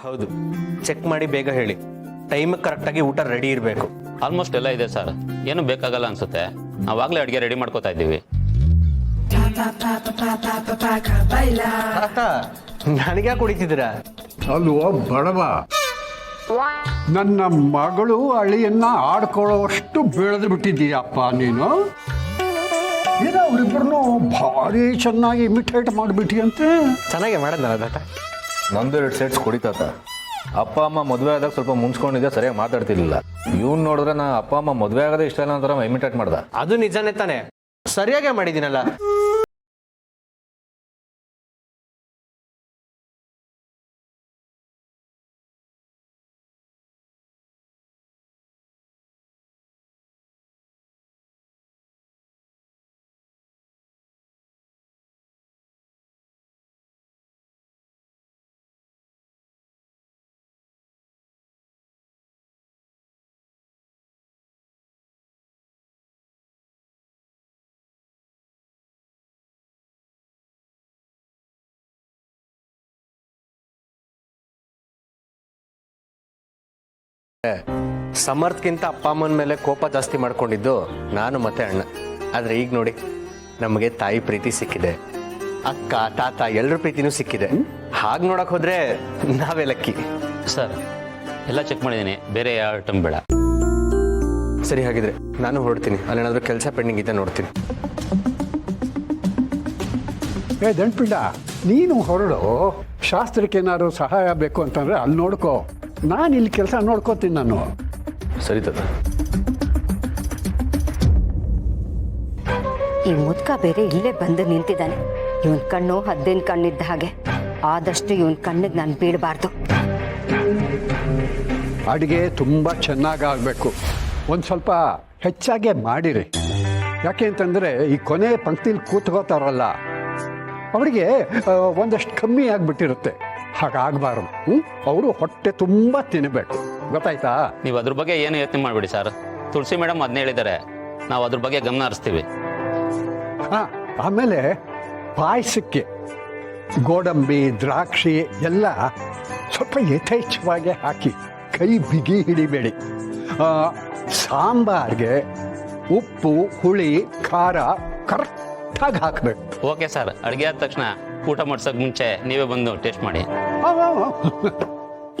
ಹೌದು, ಚೆಕ್ ಮಾಡಿ ಬೇಗ ಹೇಳಿ. ಟೈಮ್ ಕರೆಕ್ಟಾಗಿ ಊಟ ರೆಡಿ ಇರಬೇಕು. ಆಲ್ಮೋಸ್ಟ್ ಎಲ್ಲ ಇದೆ ಸರ್, ಏನು ಬೇಕಾಗಲ್ಲ ಅನ್ಸುತ್ತೆ. ನಾವಾಗಲೇ ಅಡುಗೆ ರೆಡಿ ಮಾಡ್ಕೋತಾ ಇದ್ದೀವಿ. ನನಗ್ಯಾಕೆ ಕುಡಿತಿದ್ದೀರಾ? ಅಲ್ವೋ ಬಡವ, ನನ್ನ ಮಗಳು ಅಳಿಯನ್ನ ಆಡ್ಕೊಳ್ಳೋಷ್ಟು ಬೆಳೆದು ಬಿಟ್ಟಿದ್ದೀಯಪ್ಪ ನೀನು. ಏನೋ ಅವರಿಬ್ಬರನ್ನು ಭಾರಿ ಚೆನ್ನಾಗಿ ಇಮಿಟೇಟ್ ಮಾಡಿಬಿಟ್ಟಿಯಂತೆ. ಚೆನ್ನಾಗಿ ಮಾಡಿದ್ನಲ್ಲ ತಾತ. ನಂದು 2 ಸೆಟ್ಸ್ ಕುಡಿತಾತ. ಅಪ್ಪ ಅಮ್ಮ ಮದುವೆ ಆದಾಗ ಸ್ವಲ್ಪ ಮುನ್ಸ್ಕೊಂಡಿದ್ದೆ, ಸರಿಯಾಗಿ ಮಾತಾಡ್ತಿರ್ಲಿಲ್ಲ. ಇವ್ನು ನೋಡಿದ್ರೆ ನಾ ಅಪ್ಪ ಅಮ್ಮ ಮದುವೆ ಆಗೋದೇ ಇಷ್ಟ ಇಲ್ಲ ಅಂತಾರ ಇಮಿಟೇಟ್ ಮಾಡ್ದ. ಅದು ನಿಜಾನೇ ತಾನೆ, ಸರಿಯಾಗೇ ಮಾಡಿದ್ದೀನಲ್ಲ. ಸಮರ್ಥ್ಗಿಂತ ಅಪ್ಪ ಅಮ್ಮನ ಮೇಲೆ ಕೋಪ ಜಾಸ್ತಿ ಮಾಡ್ಕೊಂಡಿದ್ದು ನಾನು ಮತ್ತೆ ಅಣ್ಣ. ಆದರೆ ಈಗ ನೋಡಿ, ನಮಗೆ ತಾಯಿ ಪ್ರೀತಿ ಸಿಕ್ಕಿದೆ, ಅಕ್ಕ ತಾತ ಎಲ್ಲರ ಪ್ರೀತಿನೂ ಸಿಕ್ಕಿದೆ. ಹಾಗೆ ನೋಡಕ್ ಹೋದ್ರೆ ನಾವೇ ಲಕ್ಕಿ. ಸರ್, ಎಲ್ಲ ಚೆಕ್ ಮಾಡಿದ್ದೀನಿ, ಬೇರೆ ಯಾವ ಐಟಮ್ ಬೇಡ. ಸರಿ, ಹಾಗಿದ್ರೆ ನಾನು ಹೊರಡ್ತೀನಿ. ಅಲ್ಲೇನಾದ್ರೂ ಕೆಲಸ ಪೆಂಡಿಂಗ್ ಇದೆ ನೋಡ್ತೀನಿ. ದಂಡ್ಪಿಂಡ, ನೀನು ಹೊರಡು. ಶಾಸ್ತ್ರಕ್ಕೆ ಏನಾದ್ರು ಸಹಾಯ ಬೇಕು ಅಂತಂದ್ರೆ ಅಲ್ಲಿ ನೋಡ್ಕೋ. ನಾನು ಇಲ್ಲಿ ಕೆಲಸ ನೋಡ್ಕೋತೀನಿ ನಾನು. ಸರಿ ತಾತ. ಈ ಮುದ್ಕ ಬೇರೆ ಇಲ್ಲೇ ಬಂದು ನಿಂತಿದ್ದಾನೆ. ಇವನ್ ಕಣ್ಣು ಹದ್ದೇನ್ ಕಣ್ಣಿದ್ದ ಹಾಗೆ. ಆದಷ್ಟು ಇವನ್ ಕಣ್ಣಿಗೆ ನಾನು ಬೀಳಬಾರ್ದು. ಅಡುಗೆ ತುಂಬ ಚೆನ್ನಾಗಾಗಬೇಕು. ಒಂದು ಸ್ವಲ್ಪ ಹೆಚ್ಚಾಗೆ ಮಾಡಿರಿ. ಯಾಕೆ ಅಂತಂದರೆ ಈ ಕೊನೆ ಪಂಕ್ತಿಲಿ ಕೂತ್ಕೋತಾರಲ್ಲ, ಅವರಿಗೆ ಒಂದಷ್ಟು ಕಮ್ಮಿ ಆಗಿಬಿಟ್ಟಿರುತ್ತೆ. ಹಾಗಾಗಬಾರ್ದು. ಅವರು ಹೊಟ್ಟೆ ತುಂಬ ತಿನ್ನಬೇಕು, ಗೊತ್ತಾಯ್ತಾ? ನೀವು ಅದ್ರ ಬಗ್ಗೆ ಏನು ಯೋಚನೆ ಮಾಡಬೇಡಿ ಸರ್. ತುಳಸಿ ಮೇಡಮ್ ಅದನ್ನೇ ಹೇಳಿದ್ದಾರೆ, ನಾವು ಅದ್ರ ಬಗ್ಗೆ ಗಮನ ಹರಿಸ್ತೀವಿ. ಹಾಂ, ಆಮೇಲೆ ಪಾಯಸಕ್ಕೆ ಗೋಡಂಬಿ ದ್ರಾಕ್ಷಿ ಎಲ್ಲ ಸ್ವಲ್ಪ ಯಥೇಚ್ಛವಾಗಿ ಹಾಕಿ, ಕೈ ಬಿಗಿ ಹಿಡಿಬೇಡಿ. ಸಾಂಬಾರ್ಗೆ ಉಪ್ಪು ಹುಳಿ ಖಾರ ಕರೆಕ್ಟಾಗಿ ಹಾಕಬೇಕು. ಓಕೆ ಸರ್, ಅಡುಗೆ ಆದ ತಕ್ಷಣ ಊಟ ಮಾಡ್ಸೋಕೆ ಮುಂಚೆ ನೀವೇ ಬಂದು ಟೇಸ್ಟ್ ಮಾಡಿ.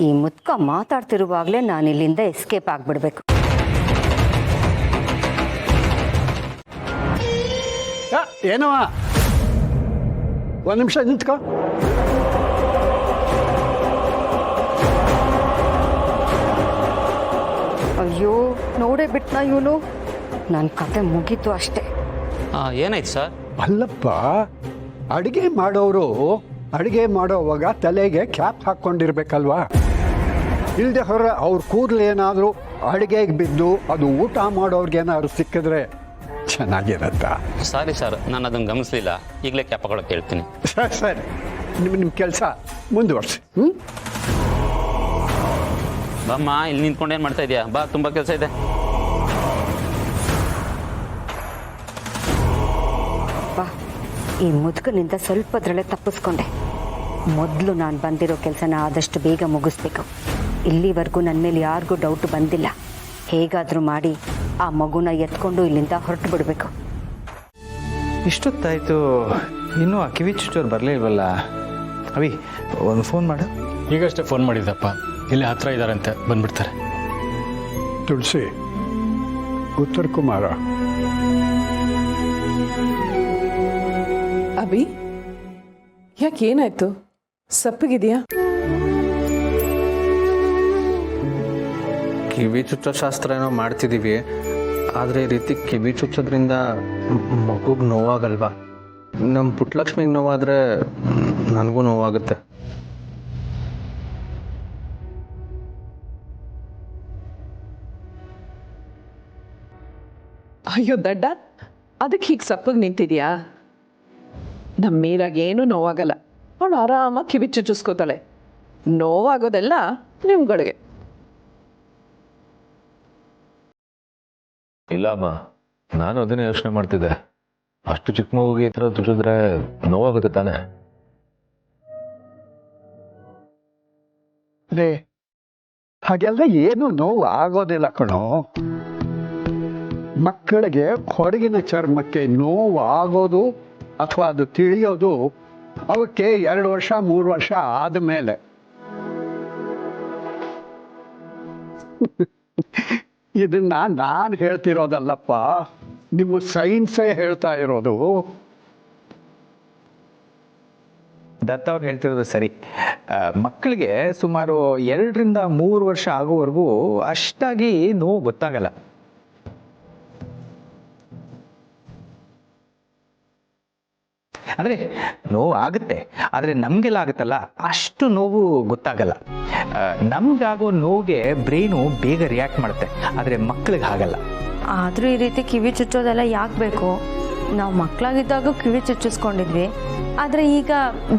ಈ ಮುದ್ಕ ಮಾತಾಡ್ತಿರುವಾಗಲೇ ನಾನು ಇಲ್ಲಿಂದ ಎಸ್ಕೇಪ್ ಆಗ್ಬಿಡ್ಬೇಕು. ಏನವ, ಒಂದು ನಿಮಿಷ ನಿಂತ್ಕೋ. ಅಯ್ಯೋ, ನೋಡೇ ಬಿಟ್ನಾ ಇವನು. ನನ್ನ ಕತೆ ಮುಗೀತು ಅಷ್ಟೇ. ಏನಾಯ್ತು ಸರ್? ಅಲ್ಲಪ್ಪ, ಅಡುಗೆ ಮಾಡೋರು ಅಡುಗೆ ಮಾಡೋವಾಗ ತಲೆಗೆ ಕ್ಯಾಪ್ ಹಾಕ್ಕೊಂಡಿರ್ಬೇಕಲ್ವಾ? ಇಲ್ಲದೆ ಹೊರ ಅವ್ರ ಕೂದಲು ಏನಾದರೂ ಅಡುಗೆಗೆ ಬಿದ್ದು ಅದು ಊಟ ಮಾಡೋರ್ಗೇನಾದ್ರು ಸಿಕ್ಕಿದ್ರೆ ಚೆನ್ನಾಗಿರತ್ತ. ಸಾರಿ ಸರ್, ನಾನು ಅದನ್ನು ಗಮನಿಸಲಿಲ್ಲ. ಈಗಲೇ ಕ್ಯಾಪ್ ಹಾಕೊಳ್ಳೋಕೆ ಹೇಳ್ತೀನಿ. ಸರಿ, ನಿಮ್ಮ ಕೆಲಸ ಮುಂದುವರ್ಸಿ. ಬಮ್ಮ, ಇಲ್ಲಿ ನಿಂತ್ಕೊಂಡು ಏನು ಮಾಡ್ತಾ ಇದೆಯಾ? ಬಾ, ತುಂಬ ಕೆಲಸ ಇದೆ. ಬಾ, ಈ ಮುದುಕನಿಂದ ಸ್ವಲ್ಪದ್ರಲ್ಲೇ ತಪ್ಪಿಸ್ಕೊಂಡೆ. ಮೊದಲು ನಾನು ಬಂದಿರೋ ಕೆಲಸನ ಆದಷ್ಟು ಬೇಗ ಮುಗಿಸ್ಬೇಕು. ಇಲ್ಲಿವರೆಗೂ ನನ್ನ ಮೇಲೆ ಯಾರಿಗೂ ಡೌಟ್ ಬಂದಿಲ್ಲ. ಹೇಗಾದರೂ ಮಾಡಿ ಆ ಮಗುನ ಎತ್ಕೊಂಡು ಇಲ್ಲಿಂದ ಹೊರಟು ಬಿಡಬೇಕು. ಇಷ್ಟೊತ್ತಾಯಿತು, ಇನ್ನೂ ಆ ಕಿವಿ ಚುಚ್ಚೋರು ಬರಲೇ ಇಲ್ವಲ್ಲ. ಅವಿ, ಒಂದು ಫೋನ್ ಮಾಡು. ಈಗಷ್ಟೇ ಫೋನ್ ಮಾಡಿದ್ದಪ್ಪ, ಇಲ್ಲಿ ಹತ್ರ ಇದ್ದಾರಂತೆ, ಬಂದ್ಬಿಡ್ತಾರೆ. ತುಳಸಿ, ಉತ್ತರ ಕುಮಾರ. ಅಭಿ, ಯಾಕೇನಾಯ್ತು? ಸಪ್ಪಗಿದೆಯಾ? ಕಿವಿ ಚುಚ್ಚೋ ಶಾಸ್ತ್ರ ಏನೋ ಮಾಡ್ತಿದ್ದೀವಿ, ಆದರೆ ಈ ರೀತಿ ಕಿವಿ ಚುಚ್ಚೋದ್ರಿಂದ ಮಗುಗೆ ನೋವಾಗಲ್ವಾ? ನಮ್ಮ ಪುಟ್ಟಲಕ್ಷ್ಮಿಗೆ ನೋವಾದರೆ ನನಗೂ ನೋವಾಗುತ್ತೆ. ಅಯ್ಯೋ ದಡ್ಡ, ಅದಕ್ಕೆ ಹೀಗೆ ಸಪ್ಪಗೆ ನಿಂತಿದ್ಯಾ? ನಮ್ಮ ಮೀರಾಗ ಏನೂ ನೋವಾಗಲ್ಲ. ಅವಳು ಆರಾಮಾಗಿ ಕಿವಿ ಚುಚ್ಚಿಸ್ಕೋತಾಳೆ. ನೋವಾಗೋದೆಲ್ಲ ನಿಮ್ಗಳಿಗೆ. ಇಲ್ಲ ಅಮ್ಮ, ನಾನು ಅದನ್ನೇ ಯೋಚನೆ ಮಾಡ್ತಿದ್ದೆ. ಅಷ್ಟು ಚಿಕ್ಕ ಮಗುಗೆ ಈ ಥರ ತುಳಿದ್ರೆ ನೋವಾಗುತ್ತೆ ತಾನೆ. ರೇ ಹಾಗೆಲ್ಲ ಏನು ನೋವು ಆಗೋದಿಲ್ಲ ಕಣೋ. ಮಕ್ಕಳಿಗೆ ಹೊರಗಿನ ಚರ್ಮಕ್ಕೆ ನೋವು ಆಗೋದು ಅಥವಾ ಅದು ತಿಳಿಯೋದು ಅವಕ್ಕೆ 2 ವರ್ಷ 3 ವರ್ಷ ಆದಮೇಲೆ. ಇದನ್ನ ನಾನು ಹೇಳ್ತಿರೋದಲ್ಲಪ್ಪ, ನಿಮ್ಮ ಸೈನ್ಸೇ ಹೇಳ್ತಾ ಇರೋದು. ದತ್ತ ಅವ್ರು ಹೇಳ್ತಿರೋದು ಸರಿ. ಮಕ್ಕಳಿಗೆ ಸುಮಾರು 2 ರಿಂದ 3 ವರ್ಷ ಆಗೋವರೆಗೂ ಅಷ್ಟಾಗಿ ನೋವು ಗೊತ್ತಾಗಲ್ಲ. ಅಂದರೆ ನೋವು ಆಗುತ್ತೆ, ಆದರೆ ನಮಗೆಲ್ಲ ಆಗುತ್ತಲ್ಲ ಅಷ್ಟು ನೋವು ಗೊತ್ತಾಗಲ್ಲ. ನಮ್ಗಾಗೋ ನೋವಿಗೆ ಬ್ರೈನು ಬೇಗ ರಿಯಾಕ್ಟ್ ಮಾಡುತ್ತೆ, ಆದರೆ ಮಕ್ಕಳಿಗೆ ಆಗಲ್ಲ. ಆದರೂ ಈ ರೀತಿ ಕಿವಿ ಚುಚ್ಚೋದೆಲ್ಲ ಯಾಕೆ ಬೇಕು? ನಾವು ಮಕ್ಕಳಾಗಿದ್ದಾಗ ಕಿವಿ ಚುಚ್ಚಿಸ್ಕೊಂಡಿದ್ವಿ, ಆದರೆ ಈಗ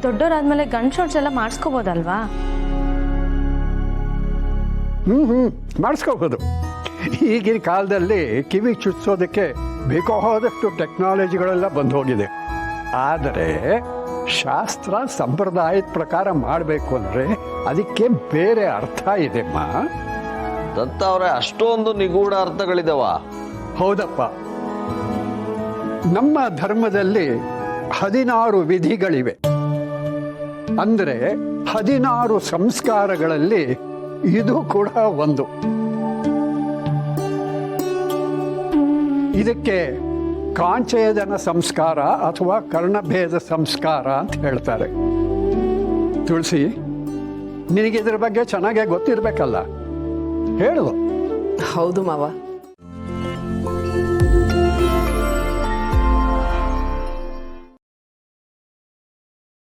ದೊಡ್ಡವರಾದ್ಮೇಲೆ ಗನ್ ಶಾಟ್ಸ್ ಎಲ್ಲ ಮಾಡಿಸ್ಕೋಬೋದಲ್ವಾ? ಮಾಡಿಸ್ಕೋಬೋದು. ಈಗಿನ ಕಾಲದಲ್ಲಿ ಕಿವಿ ಚುಚ್ಚೋದಕ್ಕೆ ಬೇಕಾದಷ್ಟು ಟೆಕ್ನಾಲಜಿಗಳೆಲ್ಲ ಬಂದು ಹೋಗಿದೆ. ಆದರೆ ಶಾಸ್ತ್ರ ಸಂಪ್ರದಾಯದ ಪ್ರಕಾರ ಮಾಡಬೇಕು ಅಂದರೆ ಅದಕ್ಕೆ ಬೇರೆ ಅರ್ಥ ಇದೆಮ್ಮ. ದತ್ತ ಅವರೇ, ಅಷ್ಟೊಂದು ನಿಗೂಢ ಅರ್ಥಗಳಿದಾವ? ಹೌದಪ್ಪ. ನಮ್ಮ ಧರ್ಮದಲ್ಲಿ 16 ವಿಧಿಗಳಿವೆ. ಅಂದರೆ 16 ಸಂಸ್ಕಾರಗಳಲ್ಲಿ ಇದು ಕೂಡ ಒಂದು. ಇದಕ್ಕೆ ಕಾಂಚೇದನ ಸಂಸ್ಕಾರ ಅಥವಾ ಕರ್ಣಭೇದ ಸಂಸ್ಕಾರ ಅಂತ ಹೇಳ್ತಾರೆ. ತುಳಸಿ, ನಿನಗಿದ್ರ ಬಗ್ಗೆ ಚೆನ್ನಾಗೇ ಗೊತ್ತಿರಬೇಕಲ್ಲ, ಹೇಳು. ಹೌದು ಮಾವ,